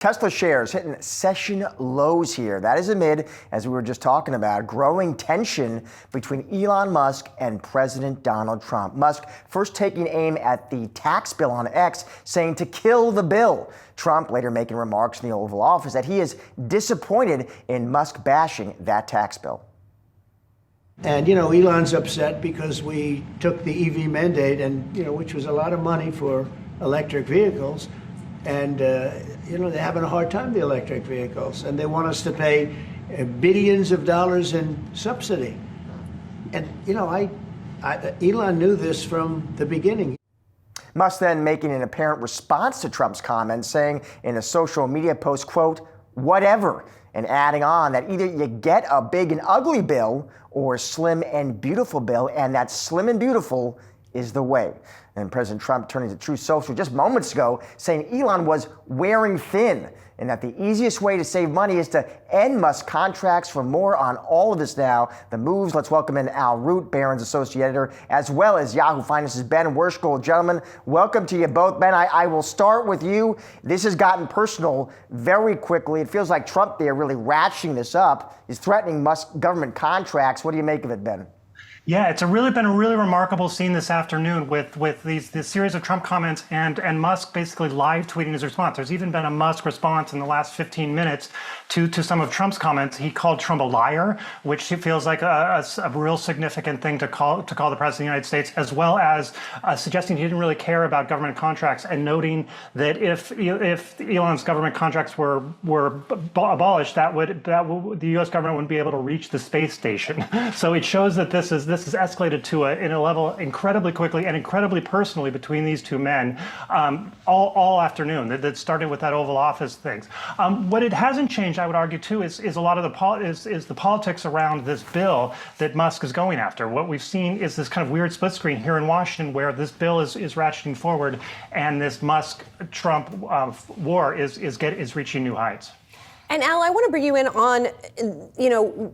Tesla shares hitting session lows here. That is amid, as we were just talking about, growing tension between Elon Musk and President Donald Trump. Musk first taking aim at the tax bill on X, saying to kill the bill. Trump later making remarks in the Oval Office that he is disappointed in Musk bashing that tax bill. And, Elon's upset because we took the EV mandate and, which was a lot of money for electric vehicles. And, they're having a hard time, the electric vehicles, and they want us to pay billions of dollars in subsidy. And, Elon knew this from the beginning. Musk then making an apparent response to Trump's comments, saying in a social media post, quote, whatever, and adding on that either you get a big and ugly bill or a slim and beautiful bill, and that slim and beautiful is the way. And President Trump turning to Truth Social just moments ago, saying Elon was wearing thin and that the easiest way to save money is to end Musk contracts. For more on all of this now, the moves, let's welcome in Al Root, Barron's associate editor, as well as Yahoo Finance's Ben Werschkul. Gentlemen, welcome to you both. Ben, I will start with you. This has gotten personal very quickly. It feels like Trump there really ratcheting this up. He's threatening Musk government contracts. What do you make of it, Ben? Yeah, it's been a really remarkable scene this afternoon with this series of Trump comments and Musk basically live tweeting his response. There's even been a Musk response in the last 15 minutes to some of Trump's comments. He called Trump a liar, which he feels like a real significant thing to call the president of the United States, as well as suggesting he didn't really care about government contracts and noting that if Elon's government contracts were abolished, the U.S. government wouldn't be able to reach the space station. So it shows that this has escalated to in a level incredibly quickly and incredibly personally between these two men all afternoon. That started with that Oval Office things. What it hasn't changed, I would argue too, is a lot of the politics around this bill that Musk is going after. What we've seen is this kind of weird split screen here in Washington, where this bill is ratcheting forward, and this Musk-Trump war is reaching new heights. And Al, I want to bring you in on,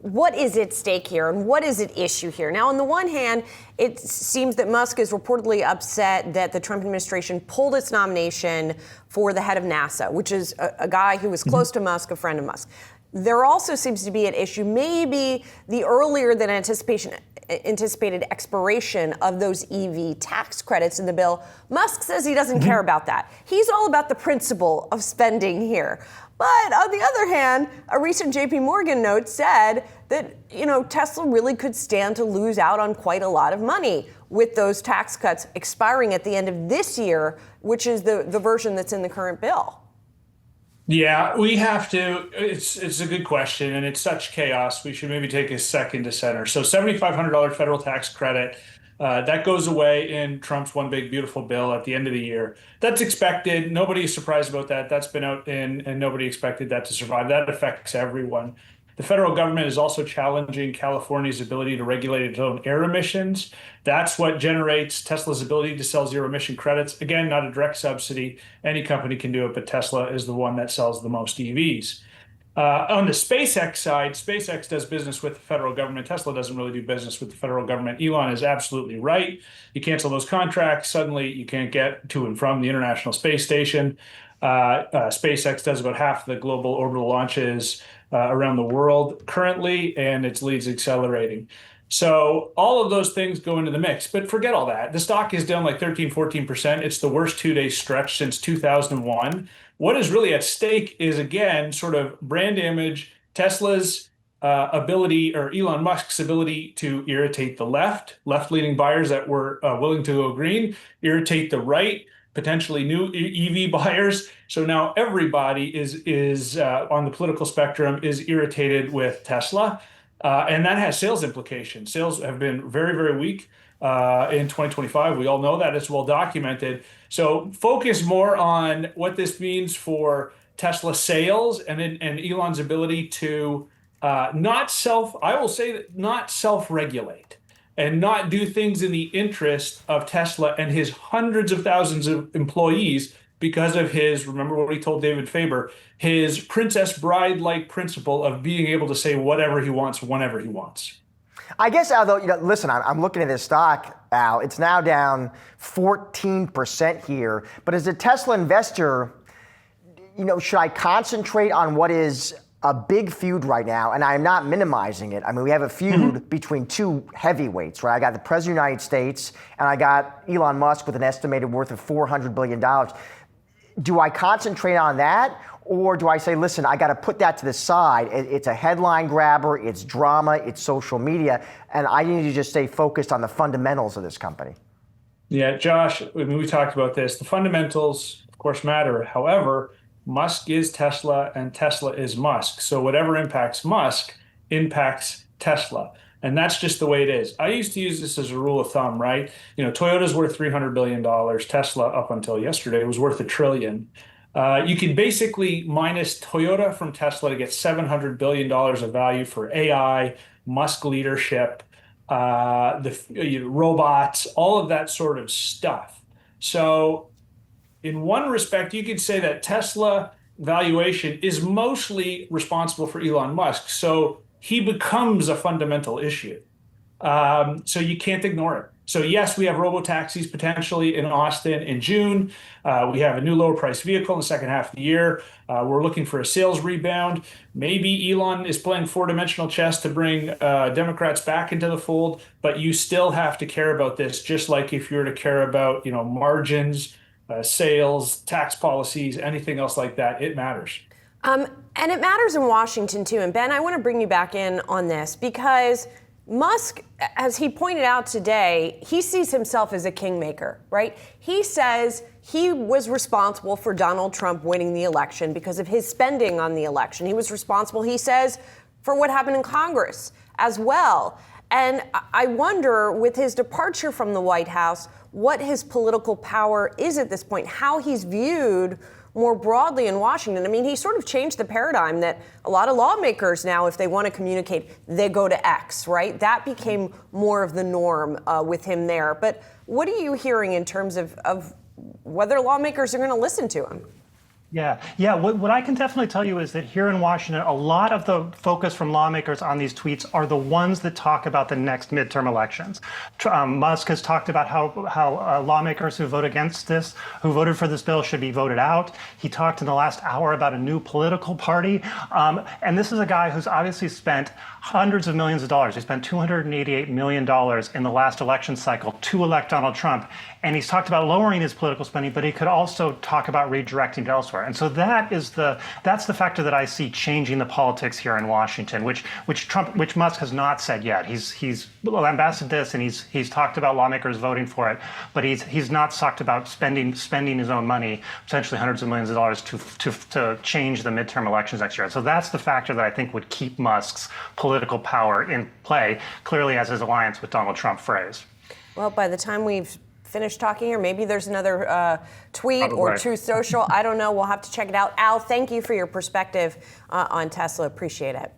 what is at stake here and what is at issue here? Now, on the one hand, it seems that Musk is reportedly upset that the Trump administration pulled its nomination for the head of NASA, which is a guy who was close to Musk, a friend of Musk. There also seems to be at issue maybe the earlier than anticipated expiration of those EV tax credits in the bill. Musk says he doesn't care about that. He's all about the principle of spending here. But on the other hand, a recent JP Morgan note said that, Tesla really could stand to lose out on quite a lot of money with those tax cuts expiring at the end of this year, which is the version that's in the current bill. Yeah, we have to. It's a good question, and it's such chaos. We should maybe take a second to center. So $7,500 federal tax credit. That goes away in Trump's one big beautiful bill at the end of the year. That's expected. Nobody's surprised about that. That's been out and nobody expected that to survive. That affects everyone. The federal government is also challenging California's ability to regulate its own air emissions. That's what generates Tesla's ability to sell zero emission credits. Again, not a direct subsidy. Any company can do it, but Tesla is the one that sells the most EVs. On the SpaceX side, SpaceX does business with the federal government. Tesla doesn't really do business with the federal government. Elon is absolutely right. You cancel those contracts, suddenly you can't get to and from the International Space Station. SpaceX does about half the global orbital launches around the world currently, and its lead's accelerating. So all of those things go into the mix, but forget all that. The stock is down like 13, 14%. It's the worst two-day stretch since 2001. What is really at stake is, again, sort of brand image, Tesla's ability, or Elon Musk's ability to irritate the left-leaning buyers that were willing to go green, irritate the right, potentially new EV buyers. So now everybody is on the political spectrum is irritated with Tesla. And that has sales implications. Sales have been very, very weak in 2025. We all know that. It's well documented. So focus more on what this means for Tesla sales and Elon's ability to not self-regulate and not do things in the interest of Tesla and his hundreds of thousands of employees because of his, remember what he told David Faber, his Princess Bride-like principle of being able to say whatever he wants, whenever he wants. I guess, Al, though, listen, I'm looking at this stock, Al. It's now down 14% here. But as a Tesla investor, should I concentrate on what is a big feud right now? And I'm not minimizing it. I mean, we have a feud between two heavyweights, right? I got the President of the United States, and I got Elon Musk with an estimated worth of $400 billion. Do I concentrate on that? Or do I say, listen, I got to put that to the side. It's a headline grabber, it's drama, it's social media, and I need to just stay focused on the fundamentals of this company? Yeah, Josh, I mean, we talked about this. The fundamentals, of course, matter. However, Musk is Tesla and Tesla is Musk. So whatever impacts Musk impacts Tesla. And that's just the way it is. I used to use this as a rule of thumb, right? Toyota's worth $300 billion. Tesla, up until yesterday, was worth $1 trillion. You can basically minus Toyota from Tesla to get $700 billion of value for AI, Musk leadership, the robots, all of that sort of stuff. So in one respect, you could say that Tesla valuation is mostly responsible for Elon Musk. So he becomes a fundamental issue. So you can't ignore it. So yes, we have robo-taxis potentially in Austin in June. We have a new lower price vehicle in the second half of the year. We're looking for a sales rebound. Maybe Elon is playing four-dimensional chess to bring Democrats back into the fold, but you still have to care about this, just like if you were to care about margins, sales, tax policies, anything else like that. It matters. And it matters in Washington too. And Ben, I want to bring you back in on this because Musk, as he pointed out today, he sees himself as a kingmaker, right? He says he was responsible for Donald Trump winning the election because of his spending on the election. He was responsible, he says, for what happened in Congress as well. And I wonder, with his departure from the White House, what his political power is at this point, how he's viewed more broadly in Washington. I mean, he sort of changed the paradigm that a lot of lawmakers now, if they want to communicate, they go to X, right? That became more of the norm with him there. But what are you hearing in terms of whether lawmakers are going to listen to him? Yeah. What I can definitely tell you is that here in Washington, a lot of the focus from lawmakers on these tweets are the ones that talk about the next midterm elections. Musk has talked about how lawmakers who vote against this, who voted for this bill, should be voted out. He talked in the last hour about a new political party. And this is a guy who's obviously spent hundreds of millions of dollars. He spent $288 million in the last election cycle to elect Donald Trump. And he's talked about lowering his political spending, but he could also talk about redirecting it elsewhere. And so that's the factor that I see changing the politics here in Washington, which Musk has not said yet. He's lambasted this, and he's talked about lawmakers voting for it, but he's not talked about spending his own money, potentially hundreds of millions of dollars, to change the midterm elections next year. And so that's the factor that I think would keep Musk's political power in play, clearly as his alliance with Donald Trump phrase. Well, by the time we've finished talking here, maybe there's another tweet or Truth Social. I don't know. We'll have to check it out. Al, thank you for your perspective on Tesla. Appreciate it.